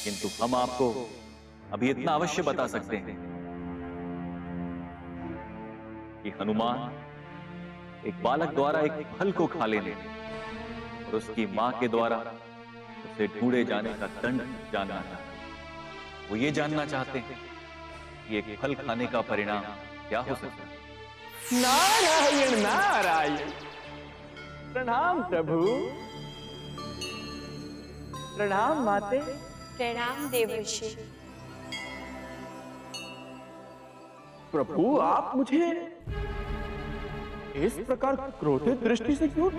किंतु हम आपको अभी इतना अवश्य बता सकते हैं कि हनुमान एक बालक द्वारा एक फल को खा लेने और उसकी मां के द्वारा उसे ढूंढे जाने का दंड जानना चाहते हैं। वो ये जानना चाहते हैं कि एक फल खाने का परिणाम क्या हो सकता है। नारायण नारायण। प्रणाम प्रभु। प्रणाम माते। प्रणाम देवर्षि। प्रभु आप मुझे इस प्रकार क्रोधित दृष्टि से क्यों?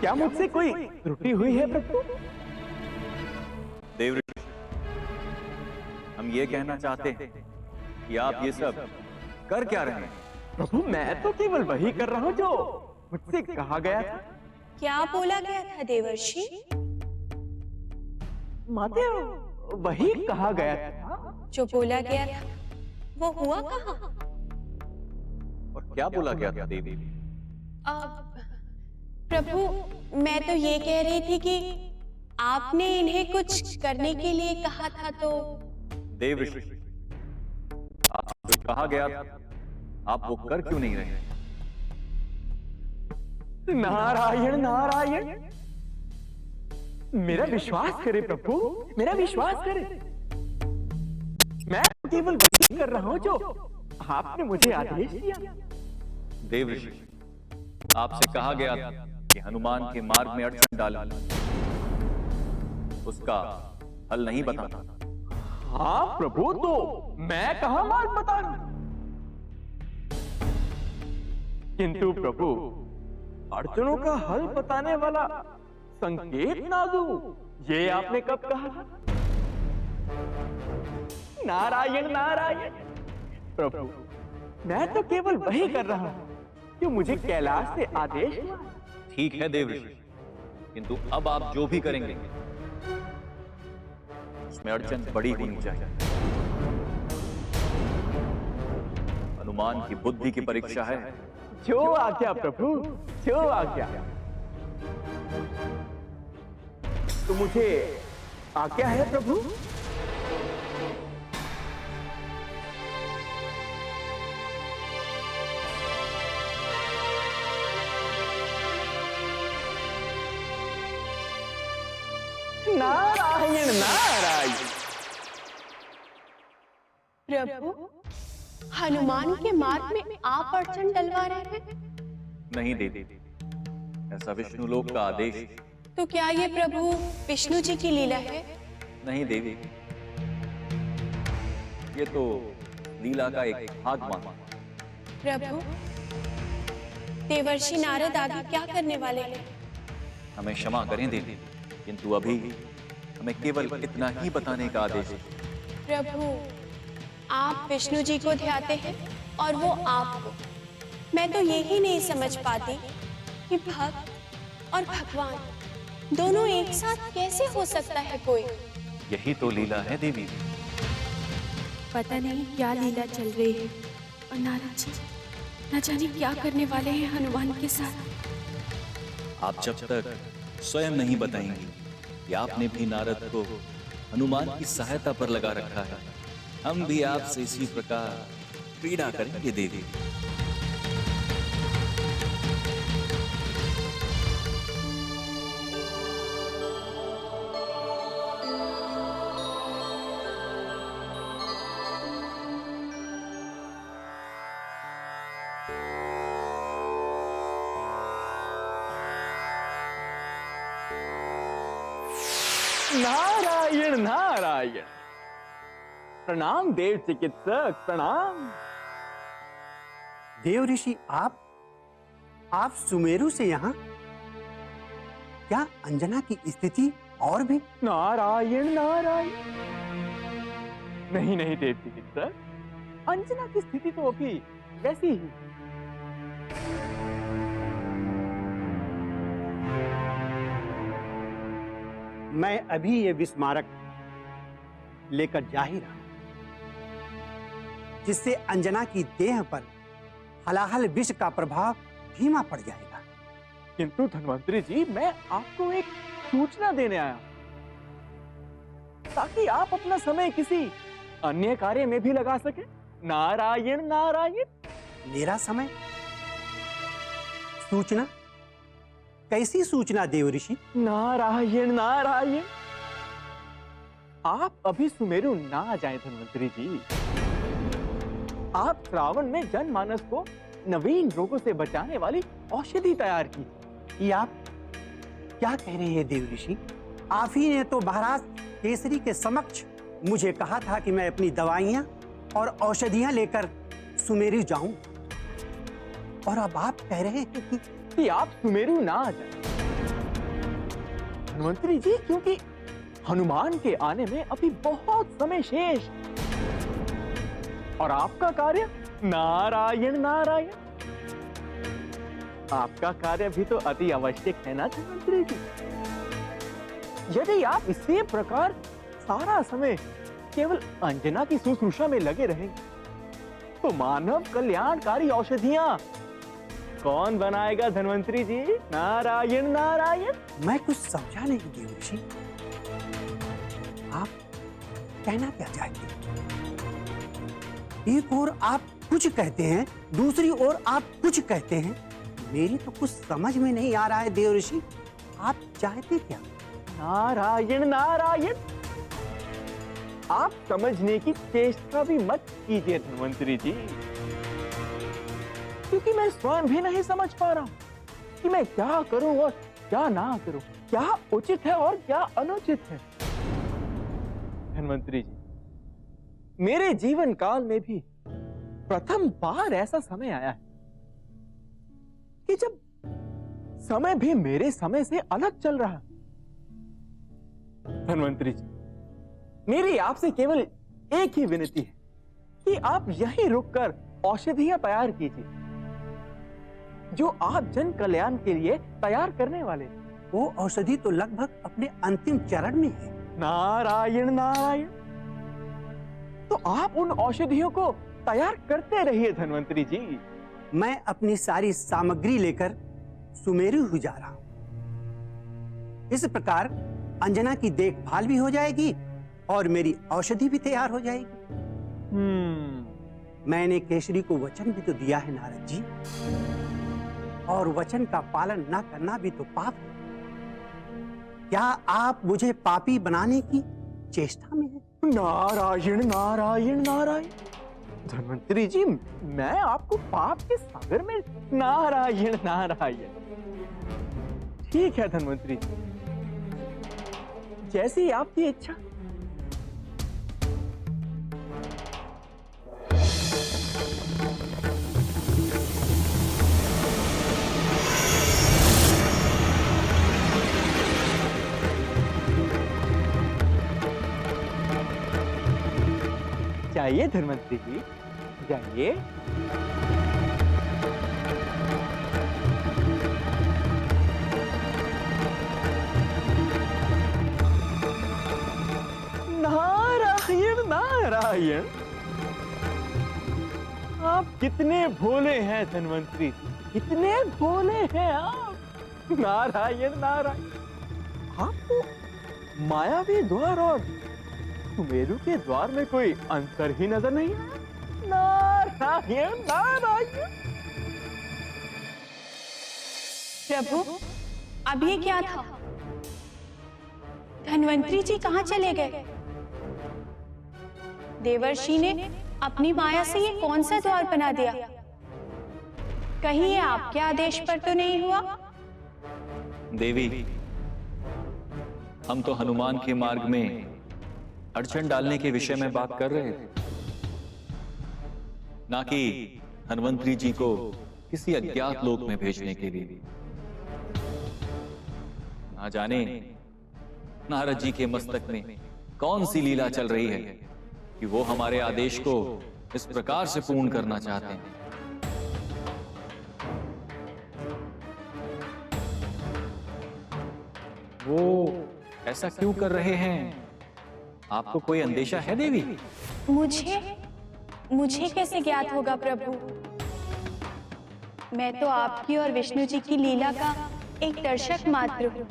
क्या मुझसे कोई त्रुटि हुई है प्रभु? देवऋषि, हम ये कहना चाहते हैं कि आप ये सब कर क्या रहे हैं? प्रभु मैं तो केवल वही कर रहा हूं जो मुझसे कहा गया था। क्या बोला गया था देवर्षि? माते वही कहा गया था। जो बोला गया था वो हुआ कहाँ? और क्या बोला गया था देवी? प्रभु मैं तो ये कह रही थी कि आपने इन्हें कुछ करने के लिए कहा था तो। देवऋषि, आपसे कहा गया था, आप वो कर क्यों नहीं रहे? नारायण नारायण। मेरा विश्वास करे प्रभु, मेरा विश्वास करे। मैं केवल वही कर रहा हूं जो आपने मुझे आदेश दिया। देवऋषि, आपसे कहा गया था कि हनुमान के मार्ग में अड़चन डालना उसका हल नहीं बताना। हाँ प्रभु, तो मैं कहां मार्ग बता रहा हूं? किंतु प्रभु अड़चनों का हल बताने वाला संकेत ना दूं, ये आपने कब कहा था? नारायण नारायण। प्रभु मैं तो केवल वही कर रहा हूं जो मुझे कैलाश से आदेश हुआ। ठीक है देवऋषि, किंतु अब आप जो भी करेंगे उसमें अड़चन बड़ी होनी चाहिए। हनुमान की बुद्धि की परीक्षा है। जो आज्ञा प्रभु, जो आज्ञा। तो मुझे आज्ञा है प्रभु। नारायण नारायण। प्रभु हनुमान के मार्ग में आप अड़चन डलवा रहे हैं? नहीं देवी, ऐसा विष्णु लोक का आदेश है। तो क्या ये प्रभु विष्णु जी की लीला है? नहीं देवी, ये तो लीला का एक भाग माना। प्रभु देवर्षि नारद आगे क्या करने वाले हैं? हमें क्षमा करें देवी, किंतु अभी हमें केवल इतना ही बताने का आदेश है। प्रभु आप विष्णु जी को ध्याते हैं और वो आपको। मैं तो यही नहीं समझ पाती कि भक्त और भगवान दोनों एक साथ कैसे हो सकता है कोई? यही तो लीला है देवी। पता नहीं क्या लीला चल रही है और नारद जी न जाने क्या करने वाले हैं हनुमान के साथ। आप जब तक स्वयं नहीं बताएंगी कि आपने भी नारद को हनुमान की सहायता पर लगा रखा है, हम भी आपसे इसी प्रकार क्रीड़ा करेंगे देवी। नारायण नारायण। प्रणाम देव चिकित्सक, प्रणाम। देव ऋषि आप सुमेरु से यहाँ? क्या अंजना की स्थिति और भी? नारायण नारायण। नहीं नहीं देव चिकित्सक, अंजना की स्थिति तो अभी वैसी ही। मैं अभी ये विस्मारक लेकर जा ही रहा हूं, जिससे अंजना की देह पर हलाहल विष का प्रभाव धीमा पड़ जाएगा। किंतु धन्वंतरी जी, मैं आपको एक सूचना देने आया ताकि आप अपना समय किसी अन्य कार्य में भी लगा सके। नारायण नारायण। मेरा समय? सूचना? कैसी सूचना देवऋषि? नारायण नारायण। आप अभी सुमेरु ना जाएं धन्वंतरी जी। आप श्रावण में जनमानस को नवीन रोगों से बचाने वाली औषधि तैयार की। ये आप क्या कह रहे हैं देवऋषि? आप ही ने तो महाराज केसरी के समक्ष मुझे कहा था कि मैं अपनी दवाइयां और औषधियां लेकर सुमेरु जाऊं, और अब आप कह रहे हैं कि आप सुमेरु ना जाएं धन्वंतरी जी, क्योंकि हनुमान के आने में अभी बहुत समय शेष और आपका कार्य नारायण नारायण। आपका कार्य भी तो अति आवश्यक है ना धन्वंतरी जी। यदि आप इसी प्रकार सारा समय केवल अंजना की शुश्रूषा में लगे रहेंगे तो मानव कल्याणकारी औषधियां कौन बनाएगा धन्वंतरी जी? नारायण नारायण। मैं कुछ समझा नहीं देवऋषि, आप कहना क्या चाहते हैं? एक ओर आप कुछ कहते हैं, दूसरी ओर आप कुछ कहते हैं। मेरी तो कुछ समझ में नहीं आ रहा है देवऋषि, आप चाहते क्या? नारायण नारायण। आप समझने की चेष्टा भी मत कीजिए धन्वंतरी जी, क्योंकि मैं स्वयं भी नहीं समझ पा रहा हूं कि मैं क्या करूं और क्या ना करूं, क्या उचित है और क्या अनुचित है। धन्वंतरी जी, मेरे जीवन काल में भी प्रथम बार ऐसा समय आया है कि जब समय भी मेरे समय से अलग चल रहा। धन्वंतरी जी, मेरी आपसे केवल एक ही विनती है कि आप यहीं रुककर औषधियां तैयार कीजिए जो आप जन कल्याण के लिए तैयार करने वाले। वो औषधि तो लगभग अपने अंतिम चरण में है। नारायण नारायण। तो आप उन औषधियों को तैयार करते रहिए धन्वंतरी जी। मैं अपनी सारी सामग्री लेकर सुमेरु जा रहा हूं। इस प्रकार अंजना की देखभाल भी हो जाएगी और मेरी औषधि भी तैयार हो जाएगी। मैंने केसरी को वचन भी तो दिया है नारद जी, और वचन का पालन न करना भी तो पाप है। क्या आप मुझे पापी बनाने की चेष्टा में हैं? नारायण नारायण नारायण। धन्वंतरी जी, मैं आपको पाप के सागर में नारायण नारायण। ठीक है धन्वंतरी जी, जैसी आपकी इच्छा। जाइए धन्वंतरी जी, जाइए। नारायण नारायण। आप कितने भोले हैं धन्वंतरी जी, कितने भोले हैं आप। नारायण नारायण। आपको मायावी द्वार और सुमेरु के द्वार में कोई अंतर ही नजर नहीं आया। नारायण नारायण। प्रभु, अब ये क्या था? धन्वंतरी जी कहाँ चले गए? देवर्षि ने अपनी माया से ये कौन सा द्वार बना दिया? कहीं ये आपके आदेश पर तो नहीं हुआ? देवी, हम तो हनुमान के मार्ग में अड़चन डालने के विषय में बात कर रहे थे, ना कि धन्वंतरी जी को किसी अज्ञात लोक में भेजने के लिए। ना जाने नारद जी के मस्तक में कौन सी लीला चल रही है कि वो हमारे आदेश को इस प्रकार से पूर्ण करना चाहते हैं। वो ऐसा क्यों कर रहे हैं? आपको कोई अंदेशा है देवी? मुझे कैसे ज्ञात होगा प्रभु? मैं तो आपकी और विष्णु जी की लीला का एक दर्शक मात्र हूँ।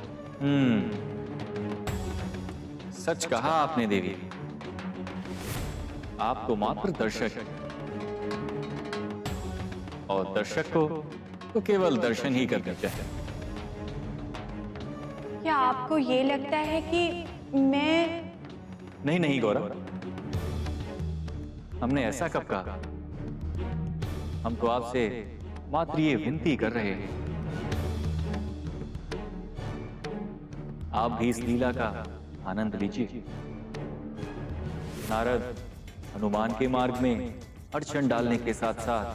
सच कहा आपने देवी। आप तो मात्र दर्शक हैं, और दर्शक को तो केवल दर्शन ही करना चाहिए। क्या आपको ये लगता है कि मैं... नहीं नहीं गौरव, हमने ऐसा कब कहा? हम तो आपसे मात्र ये विनती कर रहे हैं, आप भी इस लीला का आनंद लीजिए। नारद हनुमान के मार्ग में अड़चन डालने के साथ साथ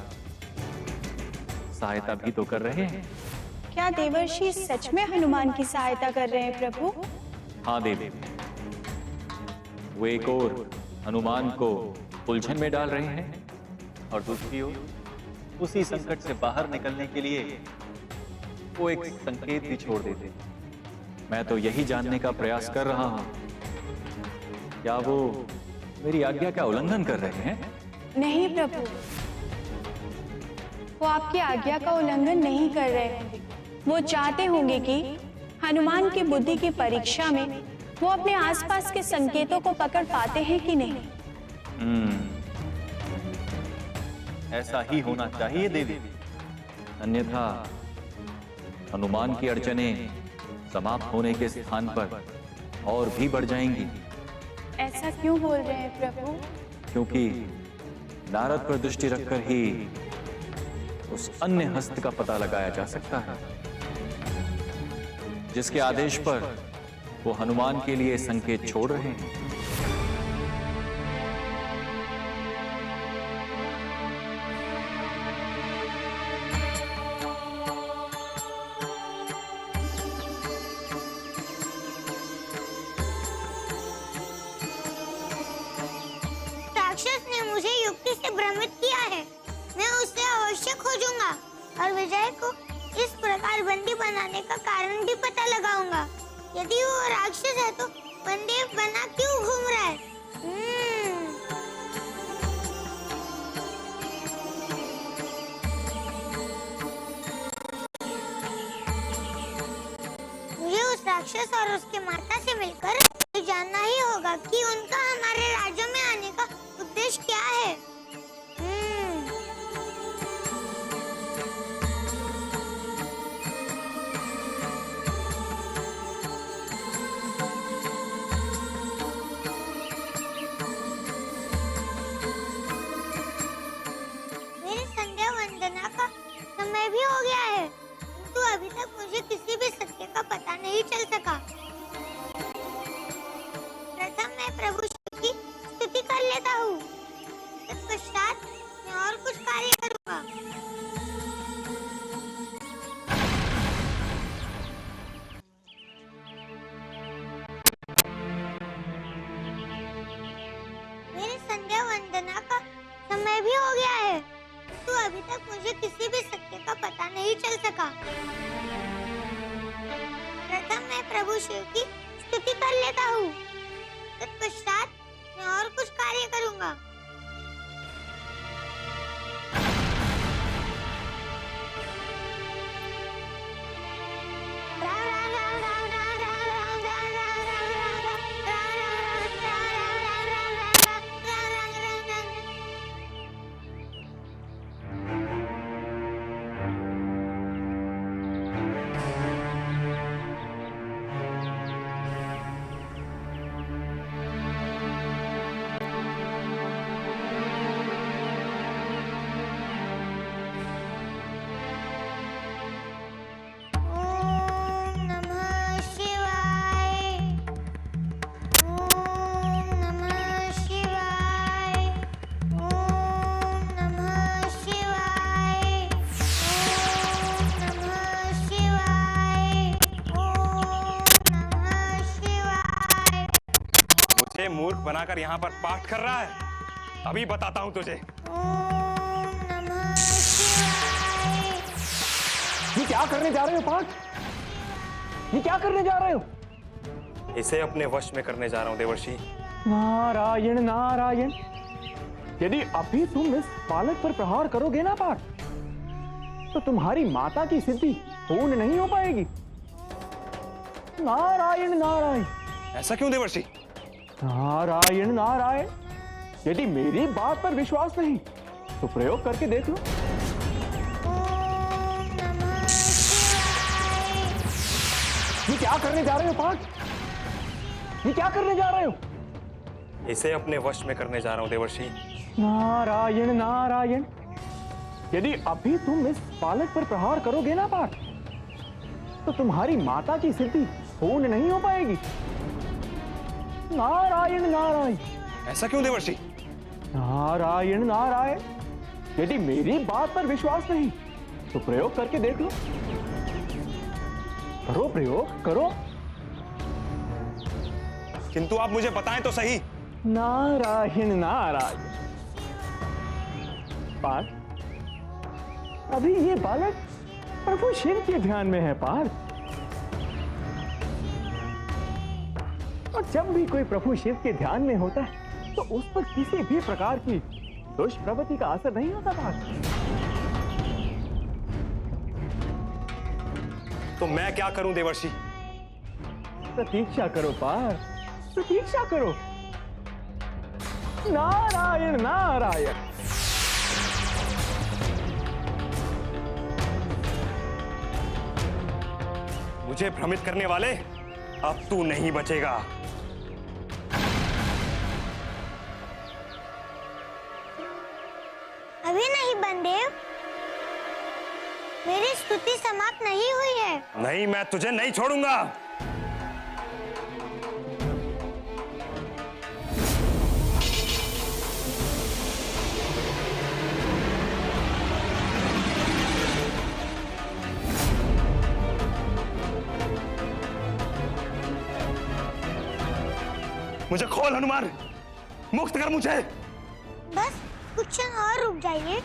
सहायता भी तो कर रहे हैं। क्या देवर्षि सच में हनुमान की सहायता कर रहे हैं प्रभु? हाँ देवी, वो एक और हनुमान को उलझन में डाल रहे हैं, और दूसरी ओर उसी संकट से बाहर निकलने के लिए वो एक संकेत भी छोड़ देते हैं। मैं तो यही जानने का प्रयास कर रहा हूं, क्या वो मेरी आज्ञा का उल्लंघन कर रहे हैं? नहीं प्रभु, वो आपकी आज्ञा का उल्लंघन नहीं कर रहे होंगे। वो चाहते होंगे कि हनुमान की बुद्धि की परीक्षा में वो अपने आसपास के संकेतों को पकड़ पाते हैं कि नहीं। ऐसा ही होना चाहिए देवी, अन्यथा हनुमान की अड़चनें समाप्त होने के स्थान पर और भी बढ़ जाएंगी। ऐसा क्यों बोल रहे हैं प्रभु? क्योंकि नारद पर दृष्टि रखकर ही उस अन्य हस्त का पता लगाया जा सकता है, जिसके आदेश पर वो हनुमान के लिए संकेत छोड़ रहे हैं। राक्षस ने मुझे युक्ति से भ्रमित किया है। मैं उससे अवश्य खोजूंगा और विजय को इस प्रकार बंदी बनाने का कारण भी पता लगाऊंगा। यदि वो राक्षस है तो बंदी बना क्यों घूम रहा है? मुझे उस राक्षस और उसके माता से मिलकर ये जानना ही होगा कि उनका हमारे राज्य में आने का उद्देश्य क्या है। मेरी संध्या वंदना का समय भी हो गया है, किंतु अभी तक मुझे किसी भी सत्य का पता नहीं चल सका। प्रथम मैं प्रभु शिव की स्तुति कर लेता हूँ, तत्पश्चात मैं और कुछ कार्य करूँगा। मेरी संध्या वंदना का समय भी हो गया है, तो अभी तक मुझे किसी भी सत्य का पता नहीं चल सका। प्रथम मैं प्रभु शिव की स्तुति कर लेता हूँ, तत्पश्चात मैं और कुछ कार्य करूँगा। मूर्ख बनाकर यहाँ पर पाठ कर रहा है, अभी बताता हूँ तुझे। ये क्या करने जा रहे हो पाठ? ये क्या करने जा रहे हो? इसे अपने वश में करने जा रहा हूँ देवर्षि। नारायण नारायण, यदि अभी तुम इस बालक पर प्रहार करोगे ना पाठ, तो तुम्हारी माता की सिद्धि पूर्ण नहीं हो पाएगी। नारायण नारायण ऐसा क्यों देवर्षि? नारायण नारायण। यदि मेरी बात पर विश्वास नहीं तो प्रयोग करके देख लो। ओम नमः शिवाय। ये क्या करने जा रहे हो पार्थ? ये क्या करने जा रहे हो? इसे अपने वश में करने जा रहा हूं देवर्षि। नारायण नारायण। यदि अभी तुम इस बालक पर प्रहार करोगे ना पार्थ, तो तुम्हारी माता की सिद्धि पूर्ण नहीं हो पाएगी। नारायण नारायण। ऐसा क्यों देवर्षि? नारायण नारायण। यदि मेरी बात पर विश्वास नहीं तो प्रयोग करके देख लो। करो प्रयोग करो। किंतु आप मुझे बताएं तो सही। नारायण नारायण। पार्थ, अभी ये बालक प्रभु शिव के ध्यान में है पार्थ। और जब भी कोई प्रभु शिव के ध्यान में होता है तो उस पर किसी भी प्रकार की दुष्प्रवृत्ति का असर नहीं होता पार्थ। तो मैं क्या करूं देवर्षि? प्रतीक्षा करो पार्थ, प्रतीक्षा करो। नारायण नारायण। मुझे भ्रमित करने वाले, अब तू नहीं बचेगा। अभी नहीं बंदेव, मेरी स्तुति समाप्त नहीं हुई है। नहीं, मैं तुझे नहीं छोड़ूंगा। मुझे खोल हनुमान, मुक्त कर मुझे। बस कुछ क्षण और रुक जाइए।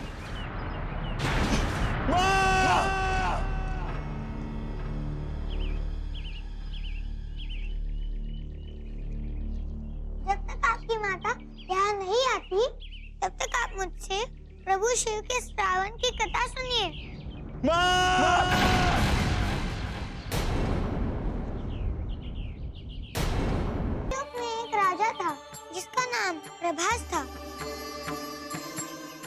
जब तक आपकी माता यहाँ नहीं आती, तब तक आप मुझसे प्रभु शिव के श्रावण की कथा सुनिए। एक राजा था जिसका नाम प्रभास था,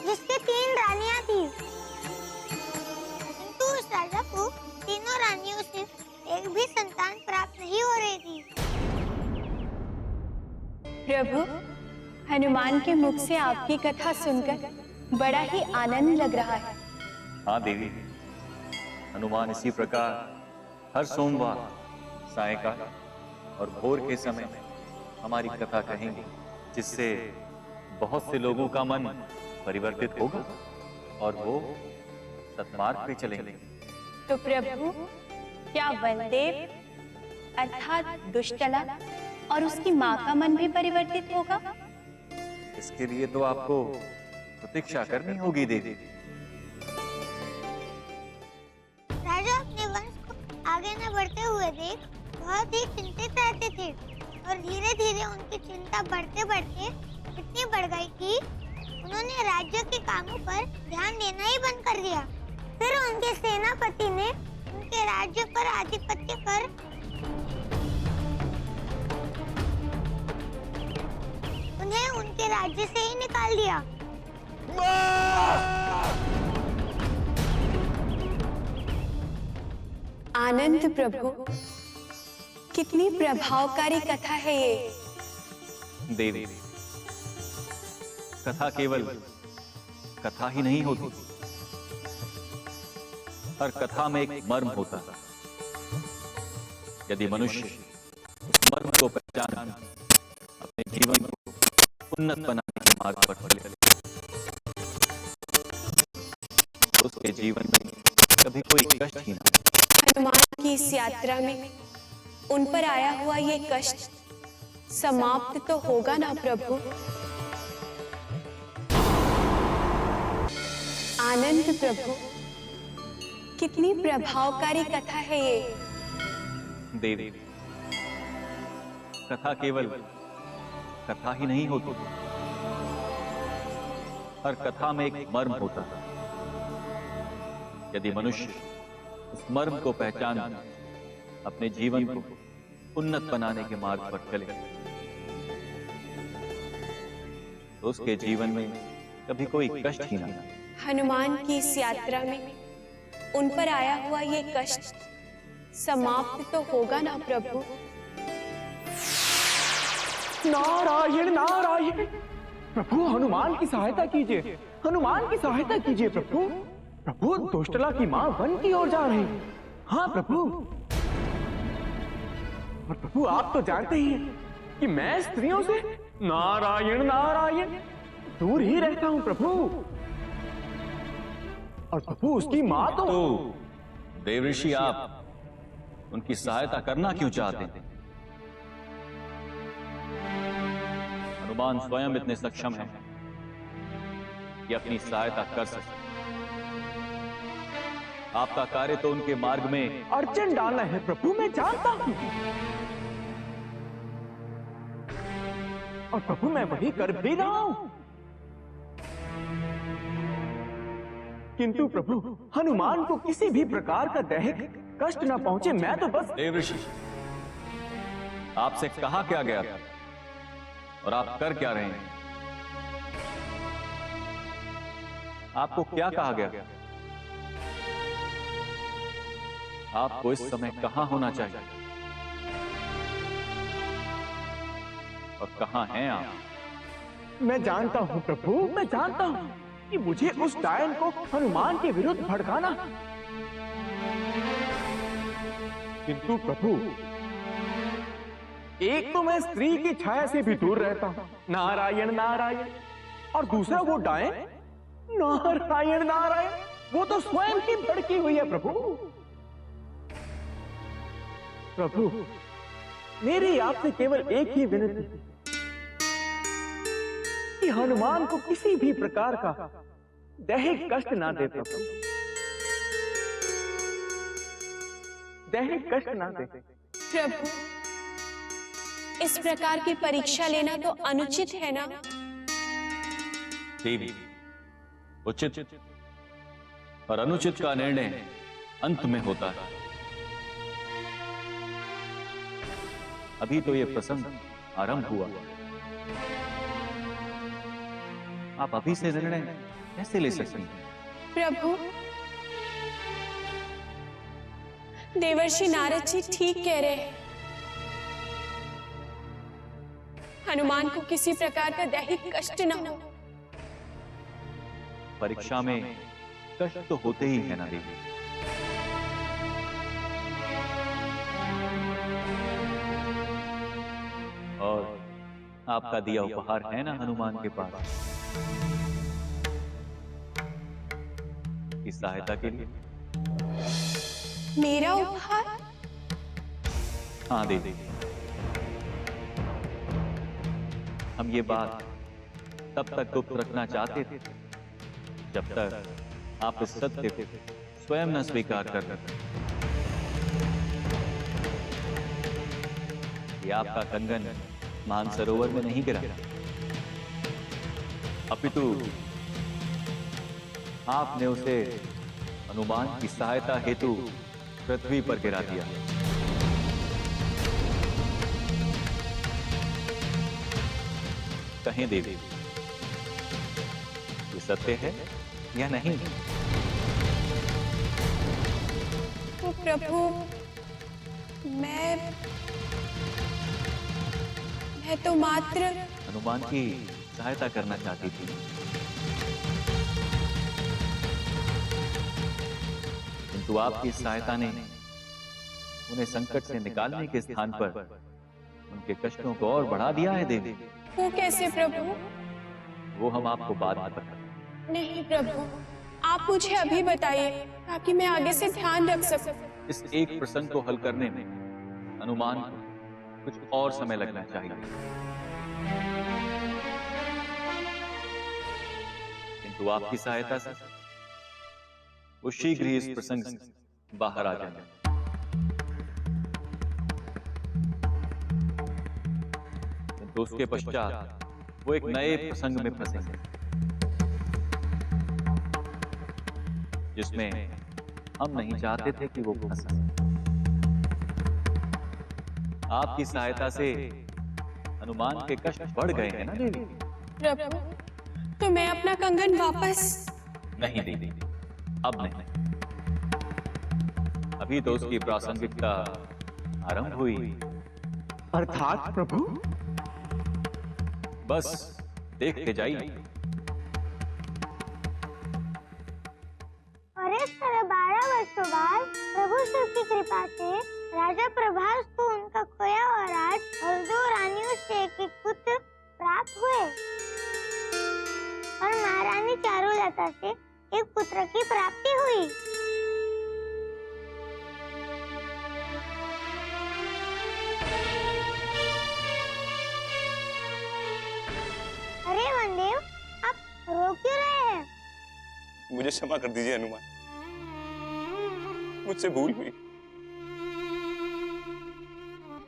जिसके 3 रानियां थी। किंतु उस राजा को तीनों रानियों से एक भी संतान प्राप्त नहीं हो रही थी। प्रभु, हनुमान के मुख से आपकी कथा सुनकर बड़ा ही आनंद लग रहा है। हाँ देवी, हनुमान इसी प्रकार हर सोमवार सायंकाल और भोर के समय हमारी कथा कहेंगे, जिससे बहुत से लोगों का मन परिवर्तित होगा और वो सत्मार्ग पे चलेंगे। तो प्रभु, क्या वनदेव अर्थात दुष्टला और उसकी माँ का मन भी परिवर्तित होगा? इसके लिए तो आपको प्रतीक्षा करनी होगी देवी। राजा अपने वंश को आगे न बढ़ते हुए देख बहुत ही चिंतित रहते थे और धीरे धीरे उनकी चिंता बढ़ते बढ़ते इतनी बढ़ गई कि उन्होंने राज्य के कामों पर ध्यान देना ही बंद कर दिया। फिर उनके सेनापति ने उनके राज्य पर आधिपत्य कर उन्हें उनके राज्य से ही निकाल दिया। आनंद प्रभु, कितनी प्रभावकारी कथा है ये। देवी, कथा केवल कथा ही नहीं होती, हर कथा में एक मर्म होता है। यदि मनुष्य उस मर्म को पहचान अपने जीवन को उन्नत बनाने के मार्ग पर चले, तो उसके जीवन में कभी कोई कष्ट ही ना। हनुमान की इस यात्रा में उन पर आया हुआ ये कष्ट समाप्त तो होगा ना प्रभु? आनंद प्रभु, कितनी प्रभावकारी कथा है ये। देवी, कथा केवल कथा ही नहीं होती, हर कथा में एक मर्म होता है। यदि मनुष्य उस मर्म को पहचान अपने जीवन को उन्नत बनाने के मार्ग पर चले तो उसके जीवन में कभी कोई कष्ट ही ना आए। हनुमान की इस यात्रा में उन पर आया हुआ ये कष्ट समाप्त तो होगा ना प्रभु? नारायण नारायण। प्रभु हनुमान की सहायता कीजिए, हनुमान की सहायता कीजिए प्रभु। प्रभु दुष्टला की मां वन की ओर जा रही है। हाँ प्रभु। और प्रभु आप तो जानते ही हैं कि मैं स्त्रियों से नारायण नारायण दूर ही रहता हूं प्रभु। और प्रभु उसकी मां तो देवऋषि आप उनकी सहायता करना क्यों चाहते हैं? हनुमान स्वयं इतने सक्षम हैं कि अपनी सहायता कर सकते। आपका कार्य तो उनके मार्ग में अड़चन डालना है प्रभु, मैं जानता हूं। और प्रभु मैं वही कर भी रहा हूं। किंतु प्रभु हनुमान को किसी भी प्रकार का दैहिक कष्ट ना पहुंचे, मैं तो बस। देवऋषि आपसे कहा क्या गया था और आप कर क्या रहे हैं? आपको क्या कहा गया? आपको इस समय कहां होना चाहिए और कहां हैं आप? मैं जानता हूं प्रभु, मैं जानता हूं कि मुझे उस डायन को हनुमान के विरुद्ध भड़काना। किंतु प्रभु एक तो मैं स्त्री की छाया से भी दूर रहता हूं, नारायण नारायण। और दूसरा वो डायन, नारायण नारायण, वो तो स्वयं की भड़की हुई है प्रभु। प्रभु मेरी आपसे केवल एक ही विनती कि हनुमान को किसी भी प्रकार का दैहिक कष्ट ना दे प्रभु, दैहिक कष्ट ना दे। प्रभु इस प्रकार की परीक्षा लेना तो अनुचित है ना? देवी, उचित और अनुचित का निर्णय अंत में होता है। अभी तो यह प्रसंग आरंभ हुआ, आप अभी से निर्णय कैसे ले सकते हैं? प्रभु देवर्षि नारद जी ठीक कह रहे हैं। हनुमान को किसी प्रकार का दैहिक कष्ट न हो। परीक्षा में कष्ट तो होते ही है ना देवी। और आपका दिया उपहार है ना हनुमान के पास की सहायता के लिए? मेरा उपहार? हाँ देवी, हम ये बात तब तक गुप्त रखना चाहते थे जब तक आप इस सत्य को स्वयं न स्वीकार कर लेते। ये आपका कंगन मानसरोवर में नहीं गिरा, अपितु आपने उसे हनुमान की सहायता हेतु पृथ्वी पर गिरा दिया। कहें देवी, ये सत्य है या नहीं? तो प्रभु मैं तो मात्र हनुमान की सहायता करना चाहती थी, किंतु आपकी सहायता ने उन्हें संकट से निकालने के स्थान पर उनके कष्टों को और बढ़ा दिया है देवी। वो कैसे प्रभु? वो हम आपको बाद में बताएंगे। नहीं प्रभु, आप मुझे अभी बताइए ताकि मैं आगे से ध्यान रख सकूं। इस एक प्रसंग को हल करने में हनुमान को कुछ और समय लगना चाहिए, किंतु आपकी सहायता से वो शीघ्र ही इस प्रसंग से बाहर आ जाएंगे। किंतु उसके पश्चात वो एक नए प्रसंग में फंसेंगे जिसमें हम नहीं चाहते थे कि वो फंसे। आपकी सहायता से हनुमान के कष्ट बढ़ गए हैं ना देवी? प्रभु, तो मैं अपना कंगन वापस। नहीं देवी, अब नहीं। अभी तो उसकी प्रासंगिकता आरंभ हुई। अर्थात प्रभु? बस देखते जाइए। और इस तरह 12 वर्षों बाद प्रभु शिव की कृपा से राजा प्रभास को उनका खोया हुआ राज और 2 रानियों से एक पुत्र प्राप्त हुए और महारानी चारुलता से एक पुत्र की प्राप्ति हुई। अरे वनदेव, आप रो क्यों रहे हैं? मुझे क्षमा कर दीजिए हनुमान, मुझसे भूल हुई।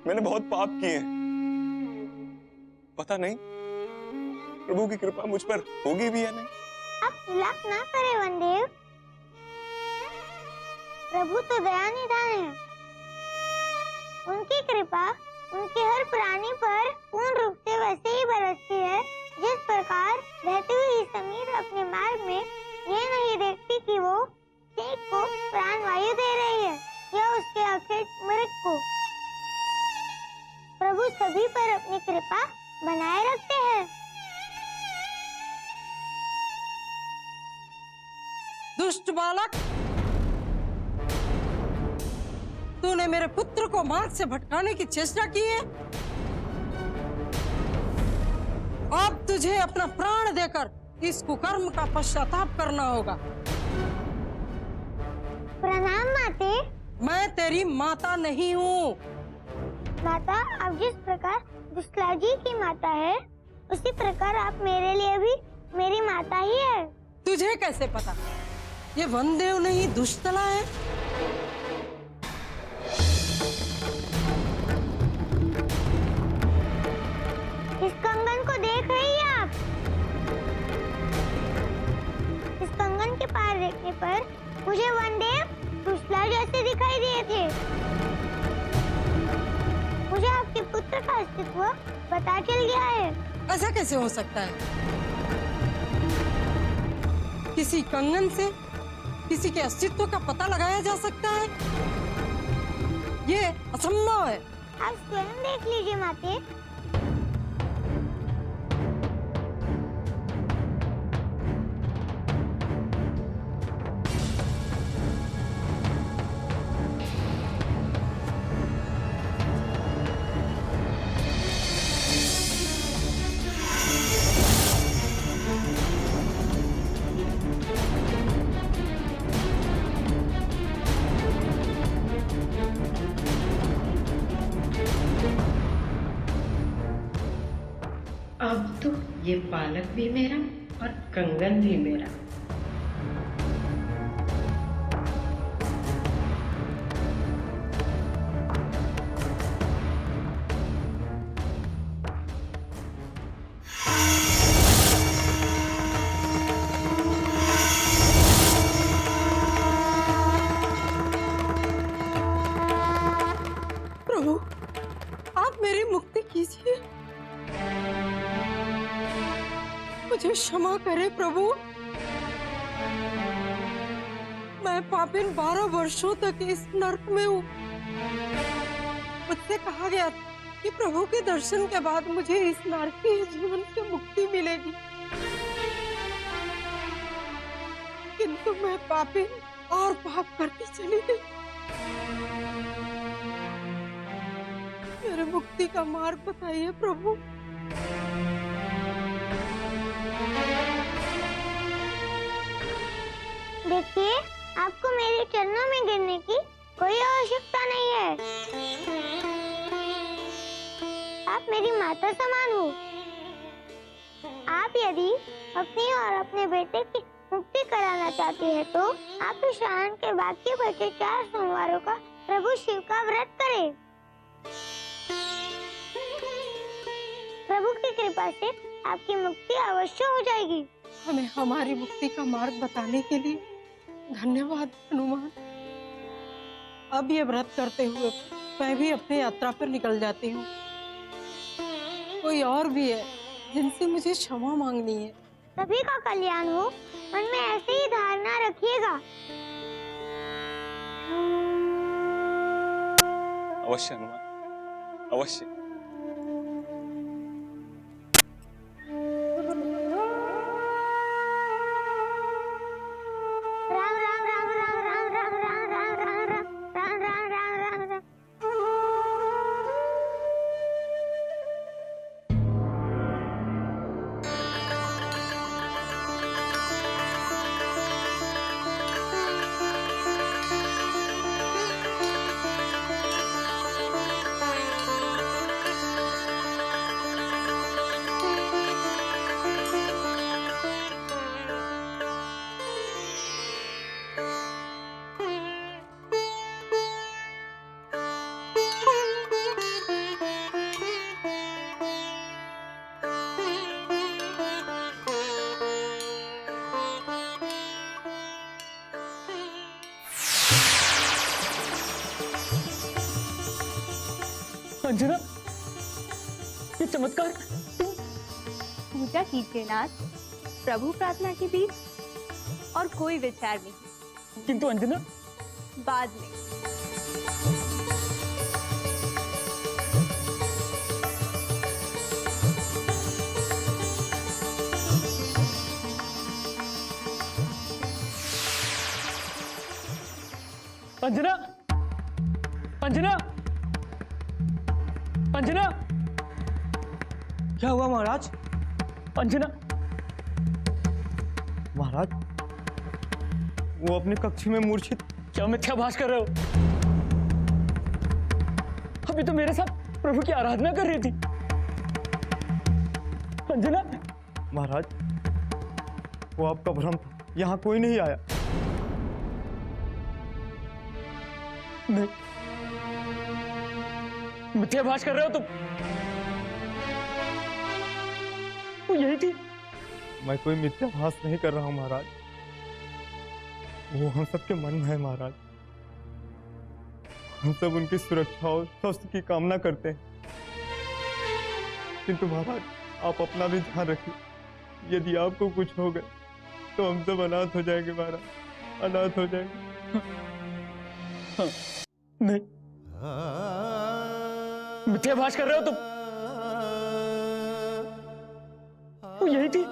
मैंने बहुत पाप किए हैं। पता नहीं प्रभु की कृपा मुझ पर होगी भी या नहीं। आप विलाप ना करें वनदेव, प्रभु तो दयानिधान है। उनकी कृपा उनके हर प्राणी पर पूर्ण रूप से वैसे ही बरसती है जिस प्रकार बहती हुई समीर अपने मार्ग में ये नहीं देखती कि वो शेख को प्राण वायु दे रही है या उसके अखेट मृत को। प्रभु सभी पर अपनी कृपा बनाए रखते हैं। दुष्ट बालक, तूने मेरे पुत्र को मार्ग से भटकाने की चेष्टा की है। अब तुझे अपना प्राण देकर इस कुकर्म का पश्चाताप करना होगा। प्रणाम माते। मैं तेरी माता नहीं हूँ। माता, आप जिस प्रकार दुष्ला जी की माता है उसी प्रकार आप मेरे लिए भी मेरी माता ही है। तुझे कैसे पता? ये वनदेव नहीं दुष्टला है। इस कंगन को देख रही हैं आप? इस कंगन के पार देखने पर मुझे वनदेव दुष्ला जैसे दिखाई दिए थे। मुझे आपके पुत्र का अस्तित्व पता चल गया है। ऐसा कैसे हो सकता है? किसी कंगन से किसी के अस्तित्व का पता लगाया जा सकता है? ये असंभव है। आप स्वयं देख लीजिए माते। अब तो ये बालक भी मेरा और कंगन भी मेरा। प्रभु, आप मेरी मुक्ति कीजिए। मुझे क्षमा करे प्रभु। मैं पापिन 12 वर्षों तक इस नर्क में हूँ। मुझसे कहा गया था कि प्रभु के दर्शन के बाद मुझे इस नारकीय जीवन से मुक्ति मिलेगी, किंतु मैं पापिन और पाप करती चली गई। मेरे मुक्ति का मार्ग बताइए प्रभु। देखिए, आपको मेरे चरणों में गिरने की कोई आवश्यकता नहीं है। आप मेरी माता समान हो। आप यदि अपनी और अपने बेटे की मुक्ति कराना चाहते हैं तो आप इस श्रावण के बाकी बचे 4 सोमवारों का प्रभु शिव का व्रत करें। प्रभु की कृपा से आपकी मुक्ति अवश्य हो जाएगी। हमें हमारी मुक्ति का मार्ग बताने के लिए धन्यवाद हनुमान। अब ये व्रत करते हुए मैं भी अपनी यात्रा पर निकल जाती हूँ। कोई और भी है जिनसे मुझे क्षमा मांगनी है। सभी का कल्याण हो, मन में ऐसे ही धारणा रखिएगा। अवश्य हनुमान, अवश्य। राम राम राम राम राम राम राम राम राम राम राम राम राम राम। अंजना, ये चमत्कार! पूजा कीजिए नाथ, प्रभु प्रार्थना के बीच और कोई विचार नहीं। किंतु अंजना, बाद में। अंजना, अंजना, अंजना, क्या हुआ महाराज? अंजना, महाराज, वो अपने कक्ष में मूर्छित। क्या मिथ्याभास कर रहे हो? अभी तो मेरे साथ प्रभु की आराधना कर रही थी। अंजना, महाराज, वो आपका भ्रम था, यहाँ कोई नहीं आया। नहीं, मिथ्याभास कर रहे हो तुम। वो यही थी। मैं कोई मिथ्याभास नहीं कर रहा हूँ महाराज, वो हम सबके मन में है महाराज। हम सब उनकी सुरक्षा और स्वास्थ्य की कामना करते हैं, किंतु महाराज आप अपना भी ध्यान रखिए। यदि आपको कुछ हो गए तो हम सब अनाथ हो जाएंगे महाराज, अनाथ हो जाएंगे। हाँ, नहीं, मिथ्याभास कर रहे हो तुम। वो यही थी।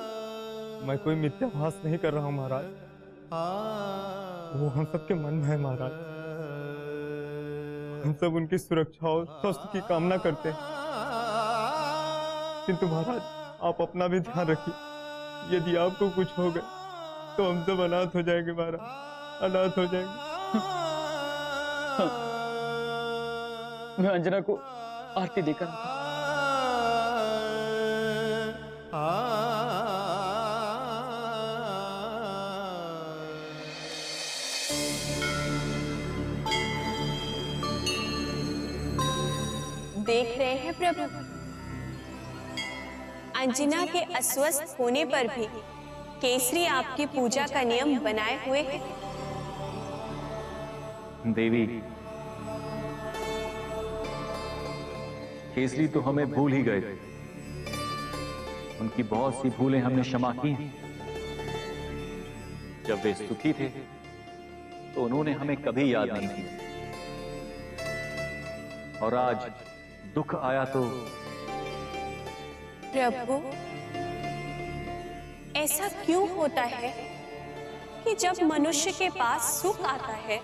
मैं कोई मिथ्याभास नहीं कर रहा हूँ महाराज, वो हम सबके मन में है महाराज। हम सब उनकी सुरक्षा और स्वास्थ्य की कामना करते हैं, किंतु महाराज आप अपना भी ध्यान रखिए। यदि आपको कुछ हो गए तो हम सब अनाथ हो जाएंगे महाराज, अनाथ हो जाएंगे। हाँ, मैं अंजना को आरती देकर देख रहे हैं प्रभु, अंजना के अस्वस्थ होने पर भी केसरी आपकी पूजा का नियम बनाए हुए है। देवी, केसरी तो हमें भूल ही गए थे। उनकी बहुत सी भूलें हमने क्षमा की। जब वे सुखी थे तो उन्होंने हमें कभी याद नहीं किया, और आज दुख आया तो। प्रभु, ऐसा क्यों होता है कि जब मनुष्य के पास सुख आता है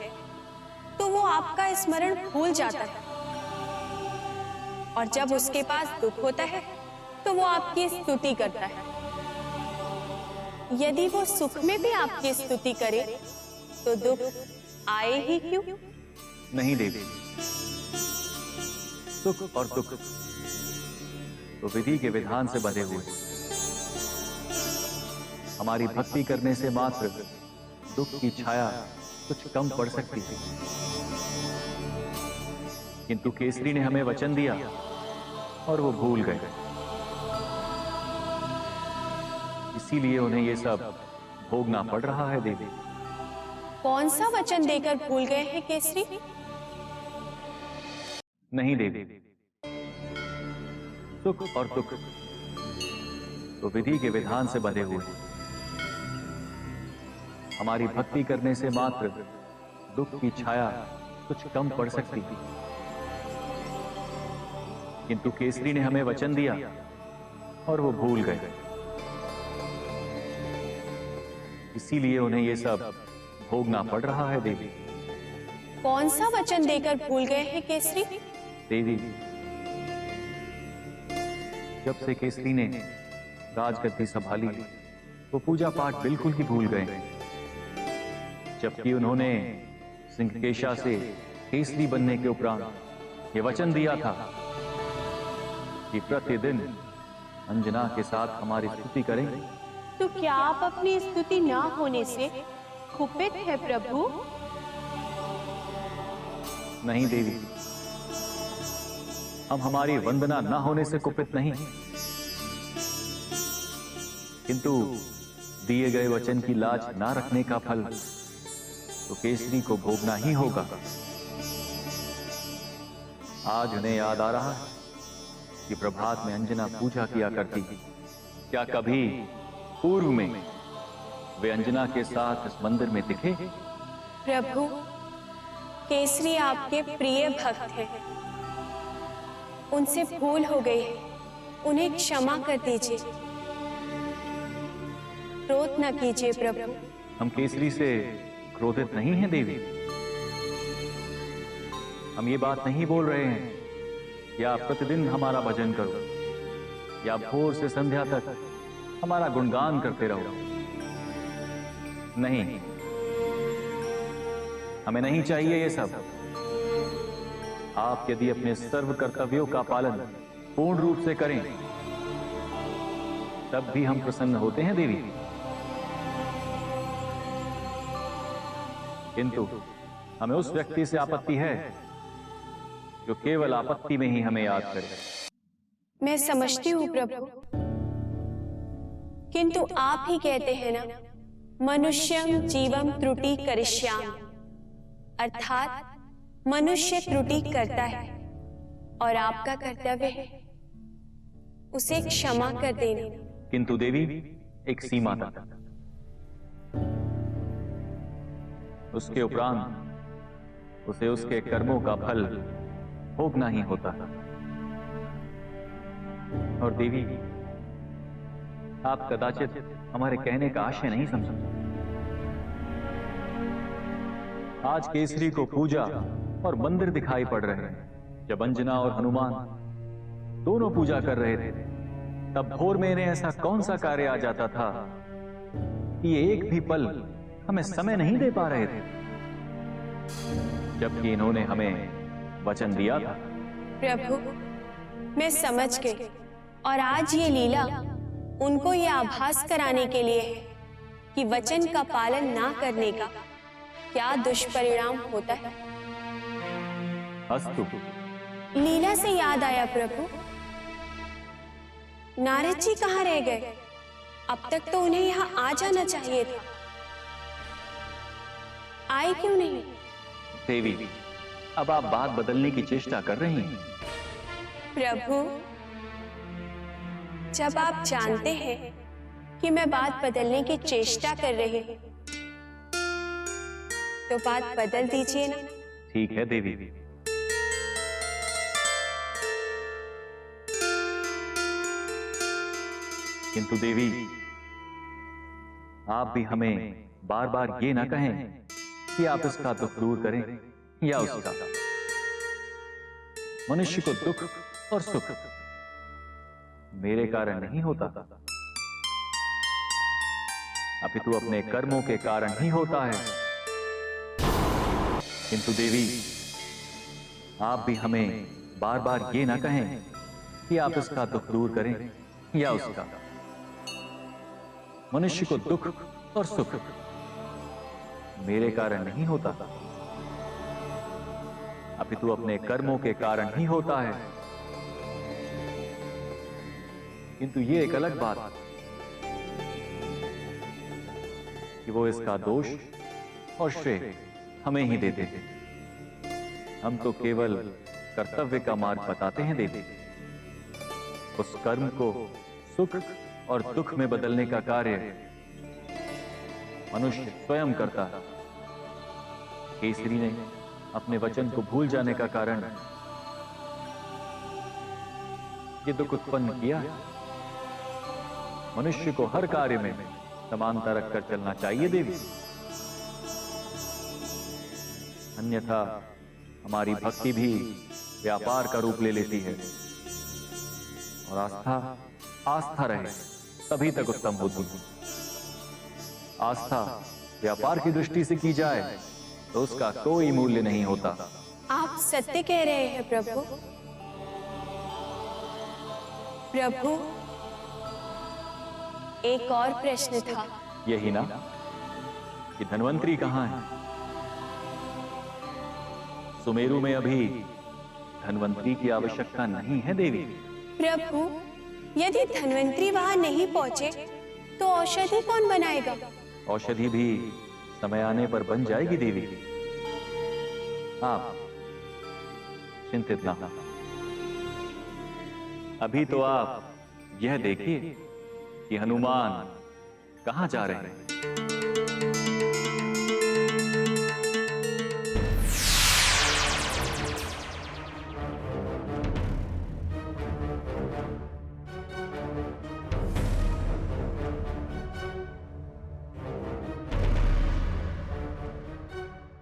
तो वो आपका स्मरण भूल जाता है, और जब उसके पास दुख होता है तो वो आपकी स्तुति करता है। यदि वो सुख में भी आपकी स्तुति करे तो दुख आए ही क्यों? नहीं देवी, सुख और दुख तो विधि के विधान से बंधे हुए। हमारी भक्ति करने से मात्र दुख की छाया कुछ कम पड़ सकती है, किंतु केसरी ने हमें वचन दिया और वो भूल गए। इसीलिए उन्हें ये सब भोगना पड़ रहा है। देवी, कौन सा वचन देकर भूल गए हैं केसरी? नहीं देवी, सुख और दुख तो विधि के विधान से बंधे हुए हैं। हमारी भक्ति करने से मात्र दुख की छाया कुछ कम पड़ सकती थी, किंतु केसरी ने हमें वचन दिया और वो भूल गए। इसीलिए उन्हें ये सब भोगना पड़ रहा है देवी। कौन सा वचन देकर भूल गए हैं केसरी? देवी, जब से केसरी ने राजगद्दी संभाली वो पूजा पाठ बिल्कुल ही भूल गए हैं, जबकि उन्होंने सिंहकेशा से केसरी बनने के उपरांत ये वचन दिया था कि प्रतिदिन अंजना के साथ हमारी स्तुति करेंगे। तो क्या आप अपनी स्तुति ना होने से कुपित है प्रभु? नहीं देवी, हम हमारी वंदना ना होने से कुपित नहीं, किंतु दिए गए वचन की लाज ना रखने का फल तो केसरी को भोगना ही होगा। आज उन्हें याद आ रहा है कि प्रभात में अंजना पूजा किया करती थी। क्या कभी पूर्व में वे अंजना के साथ इस मंदिर में दिखे? प्रभु, केसरी आपके प्रिय भक्त हैं। उनसे भूल हो गई है, उन्हें क्षमा कर दीजिए। क्रोध न कीजिए प्रभु। हम केसरी से क्रोधित नहीं हैं देवी। हम ये बात नहीं बोल रहे हैं कि आप प्रतिदिन हमारा भजन करो या भोर से संध्या तक हमारा गुणगान करते रहो। नहीं, हमें नहीं चाहिए ये सब। आप यदि अपने सर्व कर्तव्यों का पालन पूर्ण रूप से करें तब भी हम प्रसन्न होते हैं देवी। किंतु हमें उस व्यक्ति से आपत्ति है जो केवल आपत्ति में ही हमें याद करे। मैं समझती हूँ प्रभु, किंतु आप ही कहते हैं ना, मनुष्यं जीवम त्रुटि करिष्यामि, अर्थात मनुष्य त्रुटि करता है और आपका कर्तव्य है उसे क्षमा कर देना। किंतु देवी, एक सीमा तक, उसके उपरांत उसे उसके कर्मों का फल भोगना ही होता है। और देवी, आप कदाचित हमारे कहने का आशय नहीं समझ सकते। आज केसरी को पूजा और मंदिर दिखाई पड़ रहे हैं। जब अंजना और हनुमान दोनों पूजा कर रहे थे तब भोर में इन्हें ऐसा कौन सा कार्य आ जाता था कि ये एक भी पल हमें समय नहीं दे पा रहे थे, जबकि इन्होंने हमें वचन दिया था। प्रभु, मैं समझ गई और आज ये लीला उनको ये आभास कराने के लिए है कि वचन का पालन ना करने का क्या दुष्परिणाम होता है। अस्तु। लीला से याद आया प्रभु, नारद जी कहाँ रह गए? अब तक तो उन्हें यहाँ आ जाना चाहिए था, आए क्यों नहीं? देवी, अब आप बात बदलने की चेष्टा कर रही हैं। प्रभु, जब आप जानते हैं कि मैं बात बदलने की चेष्टा कर रही हूं, तो बात बदल दीजिए ना। ठीक है देवी। किंतु देवी, आप भी हमें बार बार ये ना कहें कि आप इसका दुख दूर करें या उसका। मनुष्य को दुख और सुख मेरे कारण नहीं होता, अपितु अपने कर्मों के कारण ही होता है। किंतु देवी, आप भी हमें बार बार ये ना कहें कि आप इसका दुख दूर करें या उसका। मनुष्य को दुख और सुख मेरे कारण नहीं होता, अपितु अपने कर्मों के कारण ही होता है। किंतु ये एक अलग बात कि वो इसका दोष और श्रेय हमें ही देते थे। हम तो केवल कर्तव्य का मार्ग बताते हैं देवी। उस कर्म को सुख और दुख में बदलने का कार्य मनुष्य स्वयं करता है। केसरी ने अपने वचन को भूल जाने का कारण ये दुख उत्पन्न किया। मनुष्य को हर कार्य में समानता रखकर चलना चाहिए देवी, अन्यथा हमारी भक्ति भी व्यापार का रूप ले लेती है और आस्था आस्था रहे तभी तक उत्तम होती है। आस्था व्यापार की दृष्टि से की जाए तो उसका कोई मूल्य नहीं होता। आप सत्य कह रहे हैं प्रभु। प्रभु, एक और प्रश्न था। यही ना कि धन्वंतरी कहां है? सुमेरु में अभी धन्वंतरी की आवश्यकता नहीं है देवी। प्रभु, यदि धन्वंतरी वहां नहीं पहुंचे तो औषधि कौन बनाएगा? औषधि भी समय आने पर बन जाएगी देवी, आप चिंतित ना हो। अभी तो आप यह देखिए कि हनुमान कहां जा रहे हैं।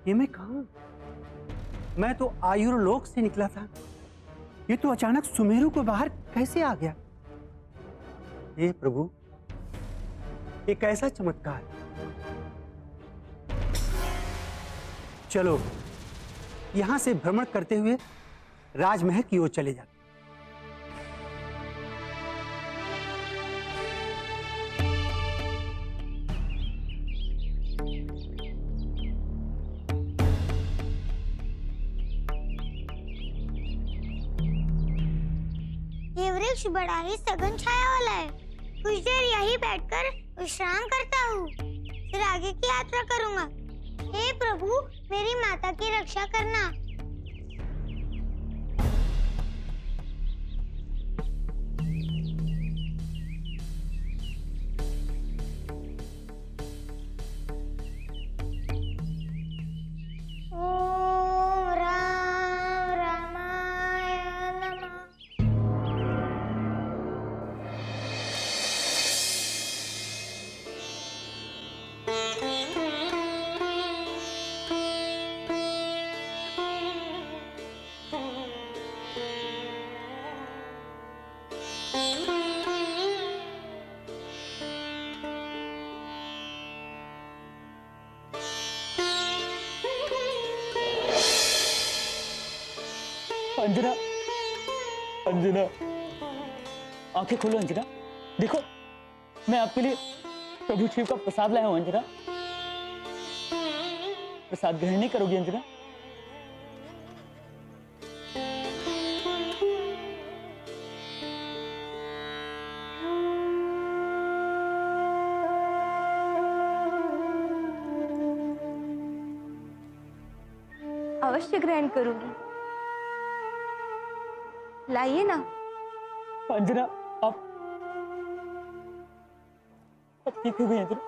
ये मैं कहां? मैं तो आयुर्लोक से निकला था, ये तो अचानक सुमेरु को बाहर कैसे आ गया? हे प्रभु, ये कैसा चमत्कार! चलो यहां से भ्रमण करते हुए राजमहल की ओर चले जाते। ये वृक्ष बड़ा ही सघन छाया वाला है। कुछ देर यहीं बैठकर विश्राम करता हूँ, फिर आगे की यात्रा करूँगा। हे प्रभु, मेरी माता की रक्षा करना। ओम राम रामाय नमः। अंजना, अंजना, आंखें खोलो अंजना। देखो, मैं आपके लिए प्रभु शिव का प्रसाद लाया हूं अंजना। प्रसाद ग्रहण नहीं करोगी अंजना? अवश्य ग्रहण करूंगी। लाइए ना। अंजना, आप ठीक हो गई अंजना?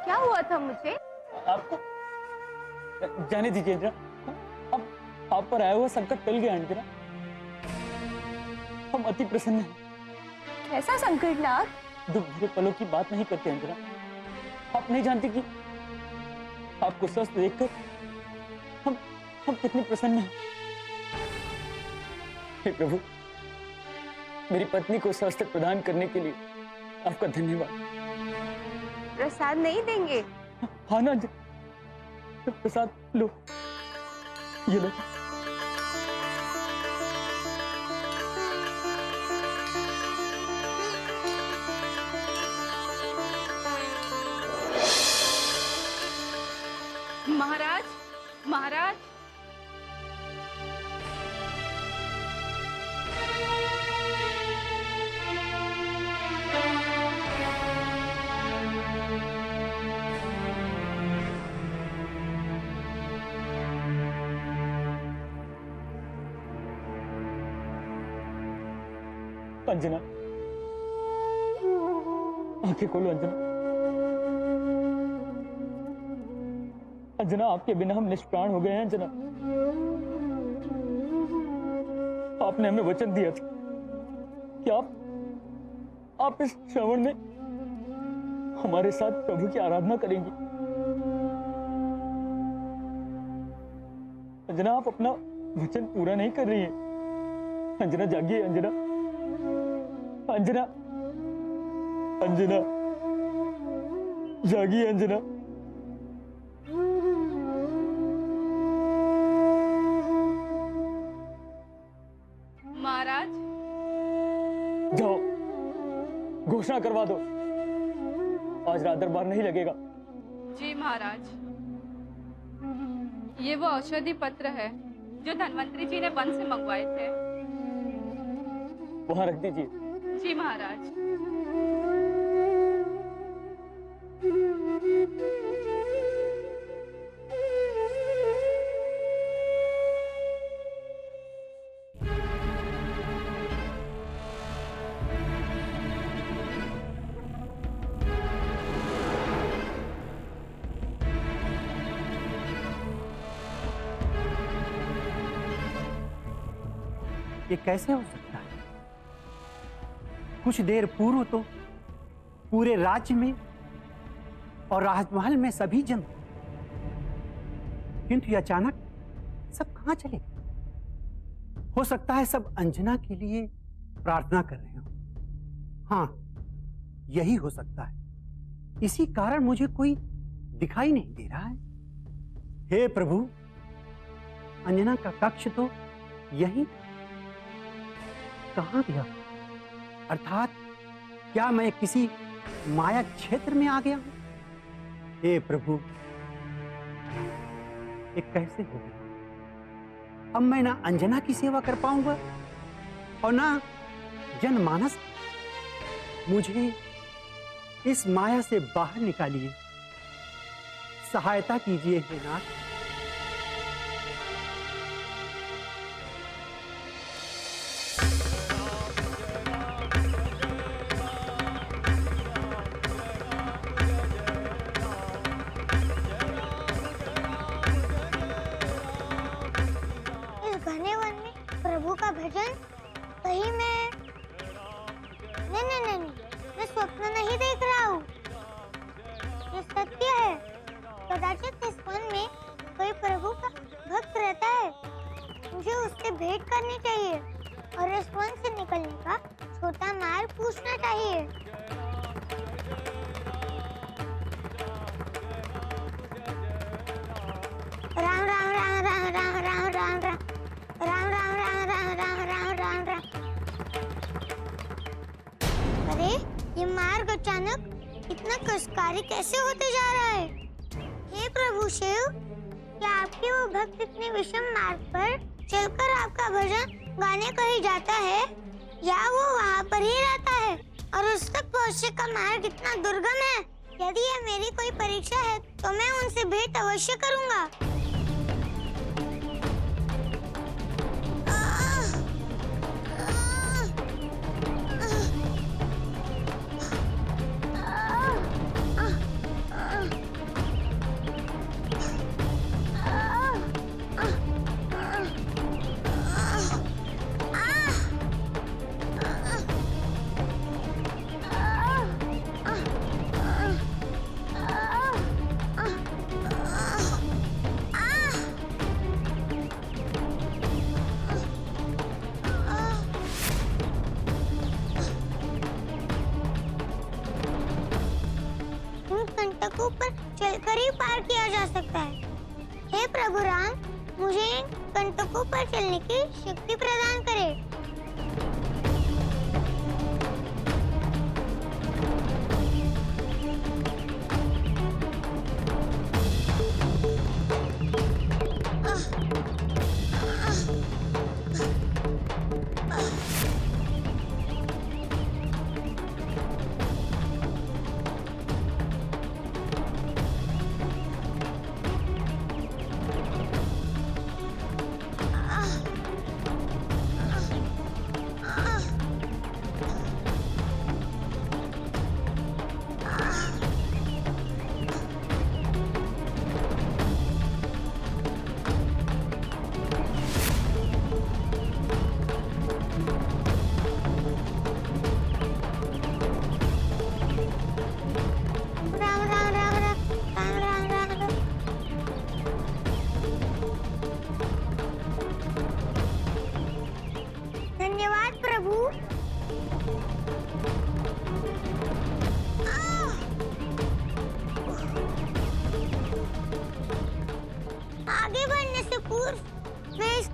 क्या हुआ था मुझे? आपको जाने दीजिए अंजना। अब आप पर आया हुआ संकट टल गया अंजना। हम अति प्रसन्न हैं। ऐसा संकट नाथ? दुख भरे पलों की बात नहीं करते अंजना। आप नहीं जानती कि आपको स्वस्थ देखकर हम कितने प्रसन्न हैं। हे प्रभु, मेरी पत्नी को स्वास्थ्य प्रदान करने के लिए आपका धन्यवाद। प्रसाद नहीं देंगे? हाँ ना, प्रसाद लो, ये लो। महाराज, महाराज, अंजना, आंखें खोलो अंजना। अंजना, आपके बिना हम निष्प्राण हो गए हैं अंजना। आपने हमें वचन दिया था कि आप इस श्रवण में हमारे साथ प्रभु की आराधना करेंगी। अंजना, आप अपना वचन पूरा नहीं कर रही हैं। अंजना, जागिए अंजना। अंजना, अंजना, जागिए अंजना। महाराज, जाओ, घोषणा करवा दो, आज रात दरबार नहीं लगेगा। जी महाराज। ये वो औषधि पत्र है जो धन्वंतरी जी ने वन से मंगवाए थे। वहां रख दीजिए। जी महाराज। ये कैसे हो सकता है? कुछ देर पूर्व तो पूरे राज्य में और राजमहल में सभी जन, किंतु ये अचानक सब कहां चले गए? हो सकता है सब अंजना के लिए प्रार्थना कर रहे हो। हाँ, यही हो सकता है। इसी कारण मुझे कोई दिखाई नहीं दे रहा है। हे प्रभु, अंजना का कक्ष तो यही कहां गया? अर्थात क्या मैं किसी माया क्षेत्र में आ गया हूं? हे प्रभु, ये कैसे हो गया? अब मैं ना अंजना की सेवा कर पाऊंगा और ना जनमानस। मुझे इस माया से बाहर निकालिए, सहायता कीजिए हे नाथ। प्रभु का भजन कहीं मैं नहीं, मैं स्वप्न नहीं देख रहा हूँ। ये सत्य है। कदाचित इस वन में कोई प्रभु का भक्त रहता है। मुझे उससे भेंट करनी चाहिए और इस वन से निकलने का छोटा मार्ग पूछना चाहिए। राम राम राम राम राम राम राम राम राम राम राम राम राम राम राम राम। अरे, ये मार्ग अचानक इतना कष्टकारी कैसे होते जा रहा है? हे प्रभु शिव, क्या आपके वो भक्त इतने विषम मार्ग पर चलकर आपका भजन गाने कहीं जाता है, या वो वहाँ पर ही रहता है और उस तक पहुँचने का मार्ग इतना दुर्गम है? यदि यह मेरी कोई परीक्षा है तो मैं उनसे भेंट अवश्य करूँगा। कंटकों पर चलकर ही पार किया जा सकता है। हे प्रभु राम, मुझे इन कंटकों पर चलने की शक्ति प्रदान करें।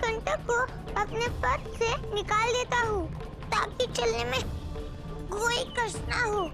कंटक को अपने पद से निकाल देता हूँ ताकि चलने में कोई कष्ट ना हो।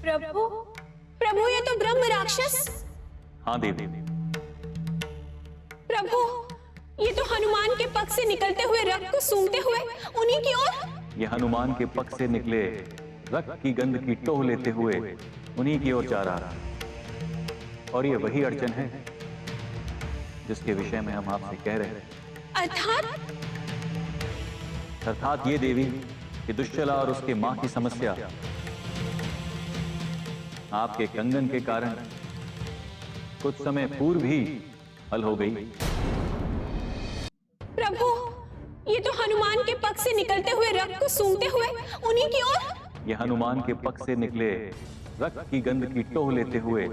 प्रभु, प्रभु ये तो ब्रह्म राक्षस। हाँ देवी। प्रभु, ये तो हनुमान के पग से निकलते हुए रक्त को सूंघते हुए उन्हीं की ओर। ये हनुमान के पग से निकले रक्त की गंध की टोह लेते हुए उन्हीं की ओर जा रहा है। और ये वही अड़चन है जिसके विषय में हम आपसे कह रहे हैं। अर्थात ये देवी कि दुश्चला और उसके मां की समस्या आपके कंगन के कारण कुछ समय पूर्व ही हल हो गई। प्रभु, ये तो हनुमान के पग से निकलते हुए रक्त को सूंघते हुए उन्हीं की ओर। ये हनुमान के पग से निकले रक्त की गंध की टोह लेते हुए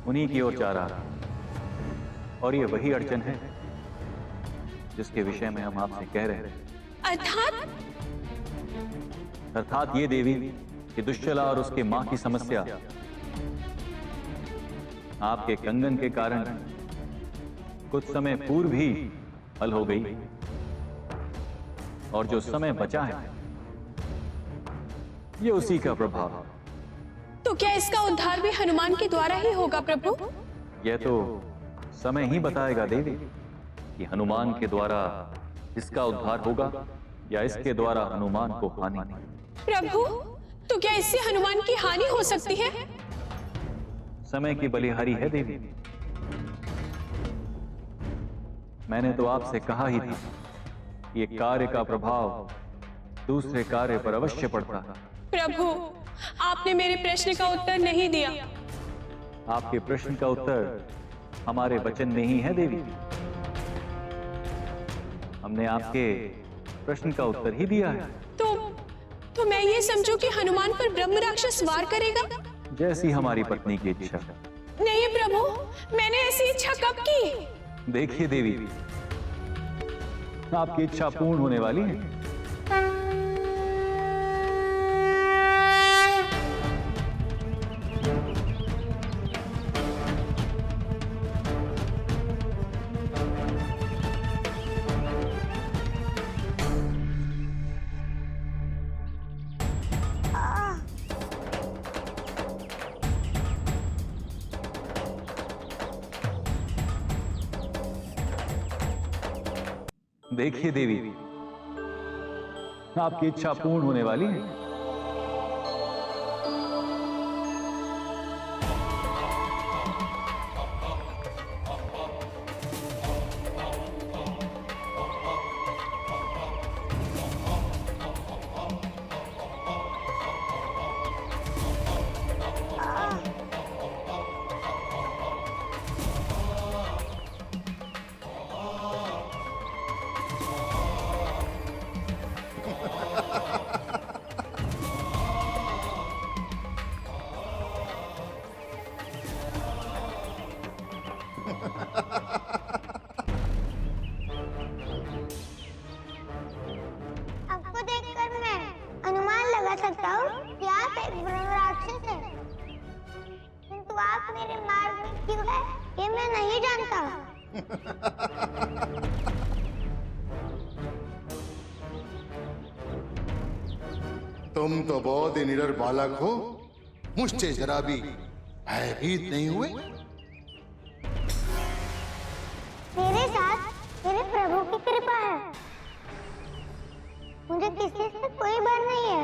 उन्हीं की ओर जा रहा है। और ये वही अड़चन है जिसके विषय में हम आपसे कह रहे हैं। अर्थात ये देवी कि दुश्चला और उसके मां की समस्या आपके कंगन के कारण कुछ समय पूर्व ही हल हो गई। और जो समय बचा है ये उसी का प्रभाव है। तो क्या इसका उद्धार भी हनुमान के द्वारा ही होगा प्रभु? यह तो समय ही बताएगा देवी कि हनुमान के द्वारा इसका उद्धार होगा या इसके द्वारा हनुमान को हानि। प्रभु, तो क्या इससे हनुमान की हानि हो सकती है? समय की बलिहारी है देवी। मैंने तो आपसे कहा ही था ये कार्य का प्रभाव दूसरे कार्य पर अवश्य पड़ता है। प्रभु, आपने मेरे प्रश्न का उत्तर नहीं दिया। आपके प्रश्न का उत्तर हमारे वचन में ही है देवी। हमने आपके प्रश्न का उत्तर ही दिया है। तो मैं ये समझूं कि हनुमान पर ब्रह्म राक्षस वार करेगा? जैसी हमारी पत्नी की इच्छा। नहीं प्रभु, मैंने ऐसी इच्छा कब की? देखिए देवी, आपकी इच्छा पूर्ण होने वाली है। देखिए देवी, आपकी इच्छा पूर्ण होने वाली है। आपको देखकर मैं अनुमान लगा सकता हूँ कि आप एक ब्रह्म राक्षस हैं। किंतु आप मेरे मार्ग में क्यों है ये मैं नहीं जानता। तुम तो बहुत ही निडर बालक हो, मुझसे जरा भी भयभीत नहीं हुए। मेरे साथ मेरे प्रभु की कृपा है, मुझे किसी से कोई डर नहीं है।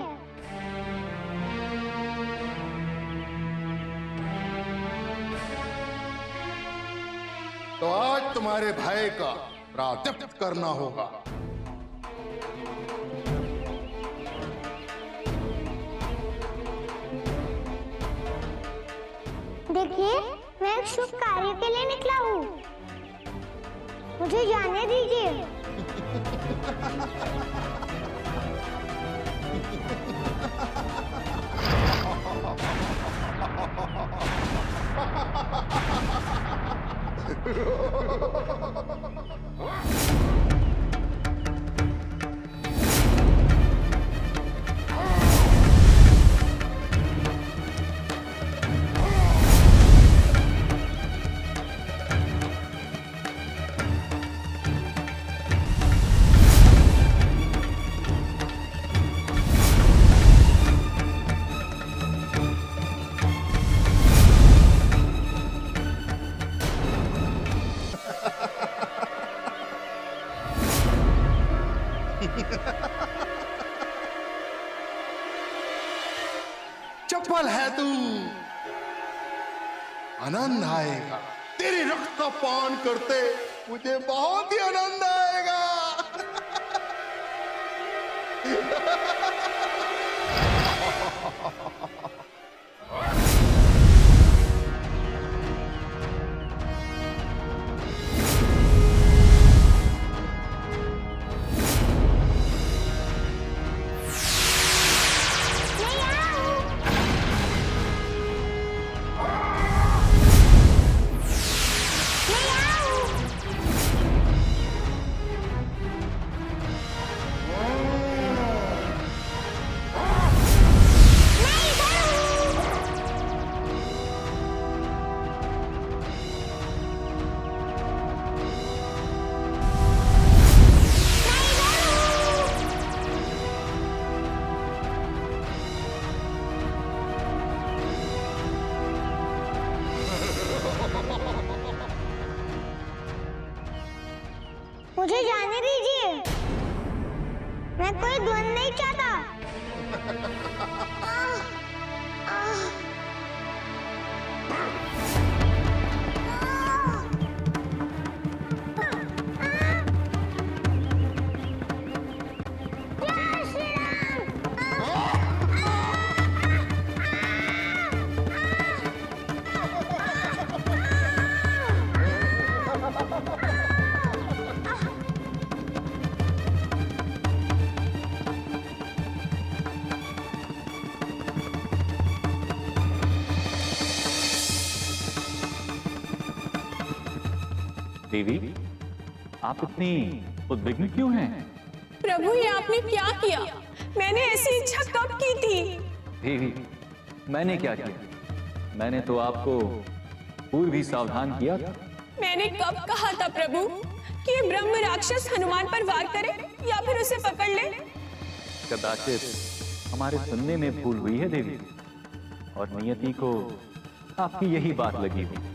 तो आज तुम्हारे भाई का प्रायश्चित करना होगा। देखिए, मैं एक शुभ कार्य के लिए निकला हूँ। मुझे जाने दीजिए। चपल है तू, आनंद आएगा। तेरे रक्त का पान करते मुझे बहुत ही आनंद आएगा। मुझे जाने दीजिए। मैं कोई द्वंद नहीं चाहता। देवी, आप इतनी उद्विग्न क्यों हैं? प्रभु, ये आपने क्या किया? मैंने ऐसी इच्छा कब की थी? देवी, मैंने क्या किया? मैंने तो आपको पूर्व ही सावधान किया था। मैंने कब कहा था प्रभु कि ये ब्रह्म राक्षस हनुमान पर वार करे या फिर उसे पकड़ ले? कदाचित हमारे सुनने में भूल हुई है देवी, और नियति को आपकी यही बात लगी हुई।